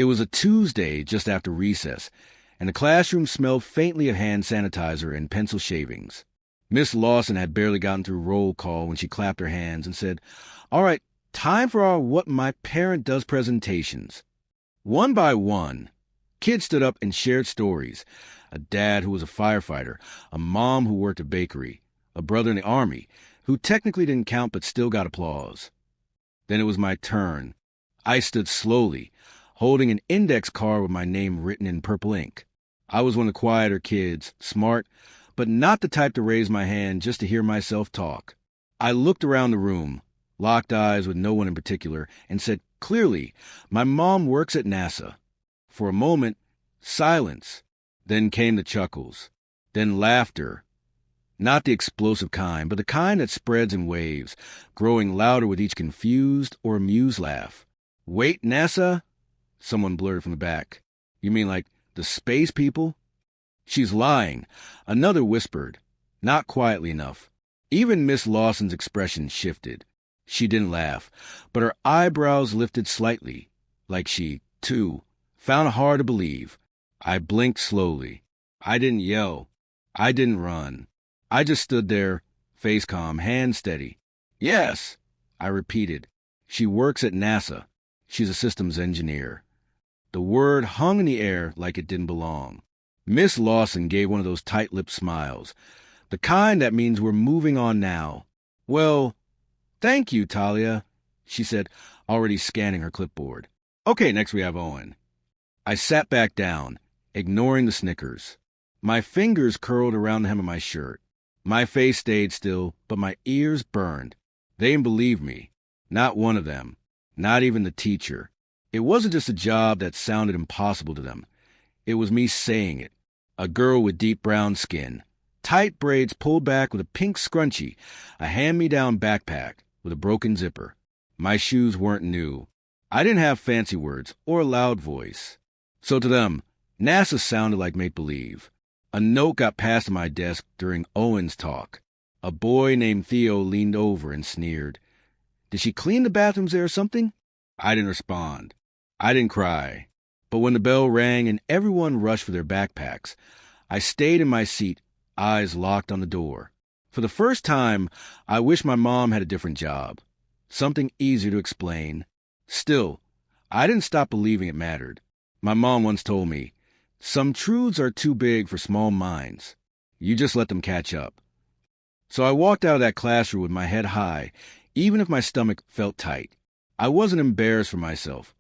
It was a Tuesday just after recess, and the classroom smelled faintly of hand sanitizer and pencil shavings. Miss Lawson had barely gotten through roll call when she clapped her hands and said, "All right, time for our What My Parent Does presentations." One by one, kids stood up and shared stories. A dad who was a firefighter, a mom who worked a bakery, a brother in the Army, who technically didn't count but still got applause. Then it was my turn. I stood slowly, holding an index card with my name written in purple ink. I was one of the quieter kids, smart, but not the type to raise my hand just to hear myself talk. I looked around the room, locked eyes with no one in particular, and said clearly, "My mom works at NASA." For a moment, silence. Then came the chuckles. Then laughter. Not the explosive kind, but the kind that spreads in waves, growing louder with each confused or amused laugh. "Wait, NASA?" Someone blurted from the back. "You mean like the space people?" "She's lying," another whispered, not quietly enough. Even Miss Lawson's expression shifted. She didn't laugh, but her eyebrows lifted slightly, like she, too, found it hard to believe. I blinked slowly. I didn't yell. I didn't run. I just stood there, face calm, hand steady. "Yes," I repeated. "She works at NASA. She's a systems engineer." The word hung in the air like it didn't belong. Miss Lawson gave one of those tight-lipped smiles, the kind that means we're moving on now. "Well, thank you, Talia," she said, already scanning her clipboard. "Okay, next we have Owen." I sat back down, ignoring the snickers. My fingers curled around the hem of my shirt. My face stayed still, but my ears burned. They didn't believe me. Not one of them. Not even the teacher. It wasn't just a job that sounded impossible to them. It was me saying it. A girl with deep brown skin, tight braids pulled back with a pink scrunchie, a hand-me-down backpack with a broken zipper. My shoes weren't new. I didn't have fancy words or a loud voice. So to them, NASA sounded like make-believe. A note got past my desk during Owen's talk. A boy named Theo leaned over and sneered. "Did she clean the bathrooms there or something?" I didn't respond. I didn't cry. But when the bell rang and everyone rushed for their backpacks, I stayed in my seat, eyes locked on the door. For the first time, I wished my mom had a different job. Something easier to explain. Still, I didn't stop believing it mattered. My mom once told me, "Some truths are too big for small minds. You just let them catch up." So I walked out of that classroom with my head high, even if my stomach felt tight. I wasn't embarrassed for myself.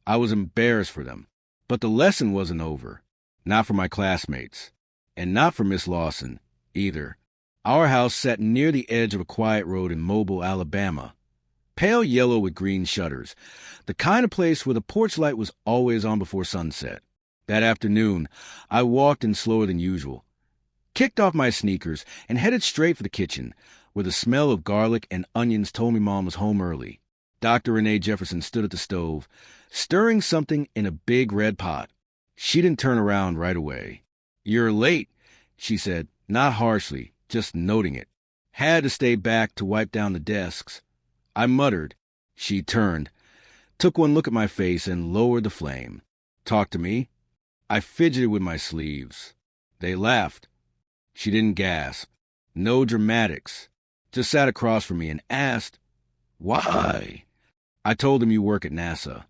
I was embarrassed for them. But the lesson wasn't over. Not for my classmates. And not for Miss Lawson, either. Our house sat near the edge of a quiet road in Mobile, Alabama. Pale yellow with green shutters. The kind of place where the porch light was always on before sunset. That afternoon, I walked in slower than usual, kicked off my sneakers, and headed straight for the kitchen, where the smell of garlic and onions told me Mom was home early. Dr. Renee Jefferson stood at the stove, stirring something in a big red pot. She didn't turn around right away. "You're late," she said, not harshly, just noting it. Had to stay back to wipe down the desks. I muttered. She turned, took one look at my face, and lowered the flame. "Talk to me." I fidgeted with my sleeves. They laughed. She didn't gasp. No dramatics. Just sat across from me and asked, "Why?" I told them you work at NASA.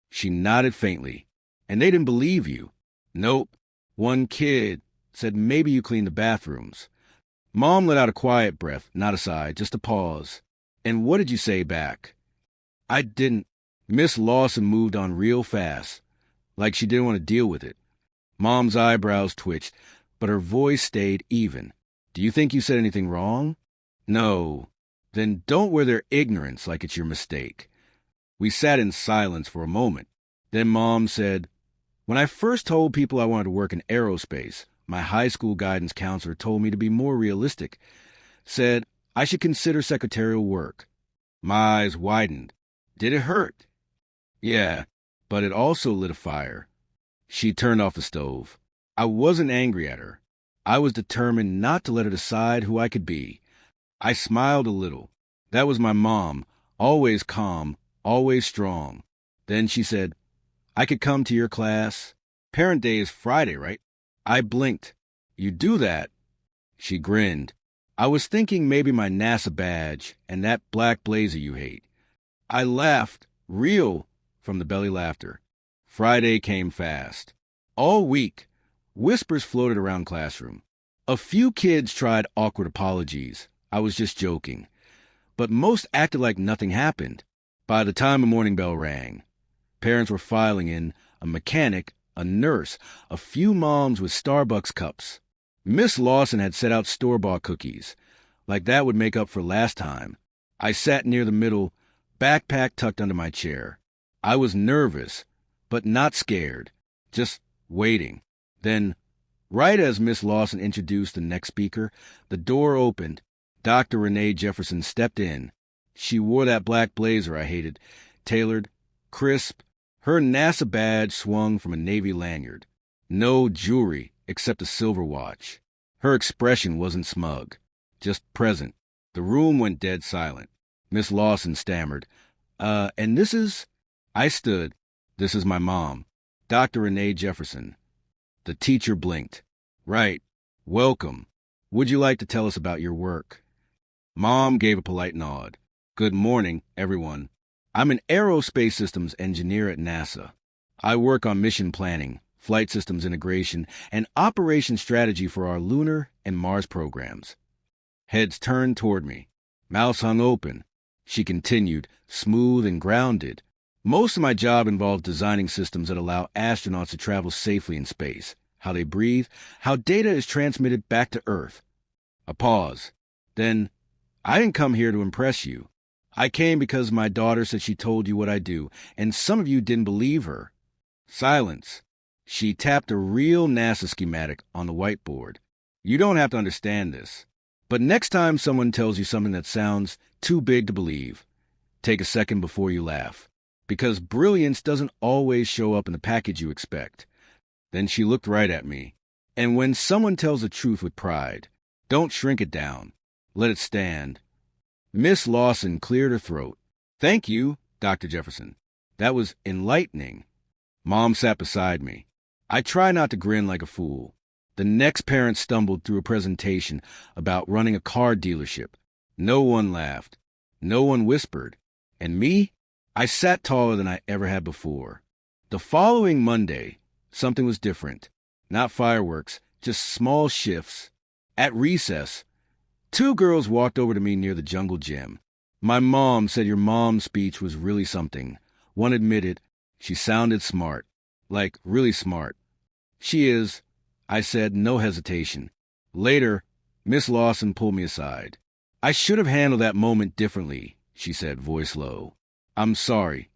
She nodded faintly. "And they didn't believe you." "Nope. One kid said maybe you clean the bathrooms." Mom let out a quiet breath, not a sigh, just a pause. "And what did you say back?" "I didn't." Miss Lawson moved on real fast, like she didn't want to deal with it. Mom's eyebrows twitched, but her voice stayed even. "Do you think you said anything wrong?" "No." "Then don't wear their ignorance like it's your mistake." We sat in silence for a moment. Then Mom said, "When I first told people I wanted to work in aerospace, my high school guidance counselor told me to be more realistic. Said I should consider secretarial work." My eyes widened. "Did it hurt?" "Yeah, but it also lit a fire." She turned off the stove. I wasn't angry at her. I was determined not to let her decide who I could be. I smiled a little. That was my mom, always calm, always strong. Then she said, I could come to your class. Parent Day is Friday, right? I blinked. You do that? She grinned. I was thinking maybe my NASA badge and that black blazer you hate. I laughed, real, from the belly laughter. Friday came fast. All week, whispers floated around classroom. A few kids tried awkward apologies. I was just joking. But most acted like nothing happened. By the time the morning bell rang, parents were filing in, a mechanic, a nurse, a few moms with Starbucks cups. Miss Lawson had set out store-bought cookies. Like that would make up for last time. I sat near the middle, backpack tucked under my chair. I was nervous, but not scared, just waiting. Then, right as Miss Lawson introduced the next speaker, the door opened. Dr. Renee Jefferson stepped in. She wore that black blazer I hated, tailored, crisp. Her NASA badge swung from a Navy lanyard. No jewelry except a silver watch. Her expression wasn't smug, just present. The room went dead silent. Miss Lawson stammered, and this is... I stood. This is my mom, Dr. Renee Jefferson. The teacher blinked. Right. Welcome. Would you like to tell us about your work? Mom gave a polite nod. Good morning, everyone. I'm an aerospace systems engineer at NASA. I work on mission planning, flight systems integration, and operation strategy for our lunar and Mars programs. Heads turned toward me. Mouths hung open. She continued, smooth and grounded. Most of my job involves designing systems that allow astronauts to travel safely in space, how they breathe, how data is transmitted back to Earth. A pause. Then, I didn't come here to impress you. I came because my daughter said she told you what I do, and some of you didn't believe her. Silence. She tapped a real NASA schematic on the whiteboard. You don't have to understand this. But next time someone tells you something that sounds too big to believe, take a second before you laugh. Because brilliance doesn't always show up in the package you expect. Then she looked right at me. And when someone tells the truth with pride, don't shrink it down. Let it stand. Miss Lawson cleared her throat. Thank you, Dr. Jefferson. That was enlightening. Mom sat beside me. I try not to grin like a fool. The next parent stumbled through a presentation about running a car dealership. No one laughed. No one whispered. And me? I sat taller than I ever had before. The following Monday, something was different. Not fireworks, just small shifts. At recess, 2 girls walked over to me near the jungle gym. My mom said your mom's speech was really something. One admitted she sounded smart, like really smart. She is, I said, no hesitation. Later, Miss Lawson pulled me aside. I should have handled that moment differently, she said, voice low. I'm sorry.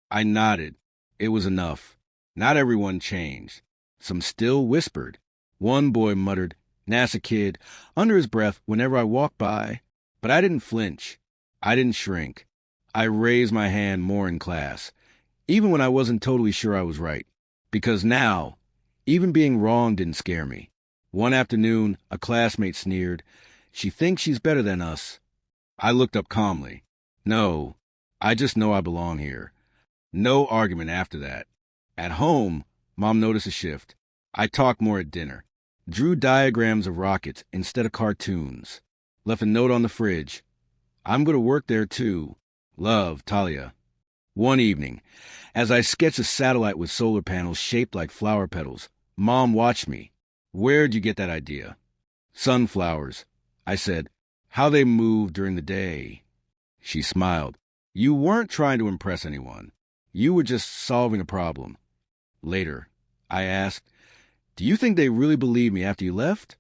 I nodded. It was enough. Not everyone changed. Some still whispered. One boy muttered, NASA kid, under his breath whenever I walked by. But I didn't flinch. I didn't shrink. I raised my hand more in class, even when I wasn't totally sure I was right. Because now, even being wrong didn't scare me. One afternoon, a classmate sneered, "She thinks she's better than us." I looked up calmly. No, I just know I belong here. No argument after that. At home, Mom noticed a shift. I talked more at dinner. Drew diagrams of rockets instead of cartoons. Left a note on the fridge. I'm going to work there too. Love, Talia. One evening, as I sketched a satellite with solar panels shaped like flower petals, Mom watched me. Where'd you get that idea? Sunflowers. I said, how they move during the day. She smiled. You weren't trying to impress anyone. You were just solving a problem. Later, I asked, do you think they really believed me after you left?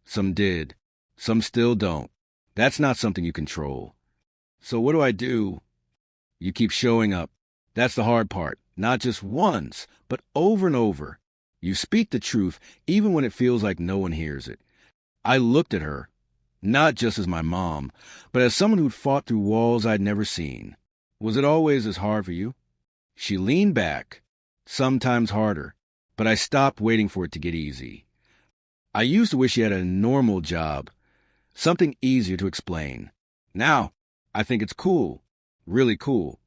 Some did. Some still don't. That's not something you control. So what do I do? You keep showing up. That's the hard part. Not just once, but over and over. You speak the truth even when it feels like no one hears it. I looked at her, not just as my mom, but as someone who'd fought through walls I'd never seen. Was it always as hard for you? She leaned back, sometimes harder, but I stopped waiting for it to get easy. I used to wish she had a normal job, something easier to explain. Now, I think it's cool, really cool.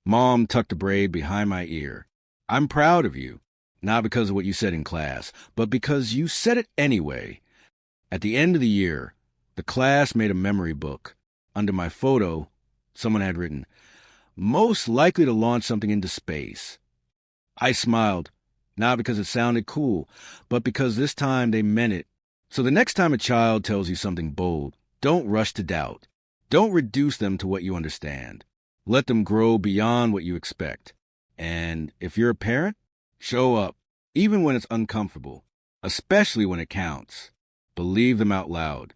Mom tucked a braid behind my ear. I'm proud of you, not because of what you said in class, but because you said it anyway. At the end of the year, the class made a memory book. Under my photo, someone had written, "Most likely to launch something into space." I smiled, not because it sounded cool, but because this time they meant it. So the next time a child tells you something bold, don't rush to doubt. Don't reduce them to what you understand. Let them grow beyond what you expect. And if you're a parent, show up, even when it's uncomfortable, especially when it counts. Believe them out loud.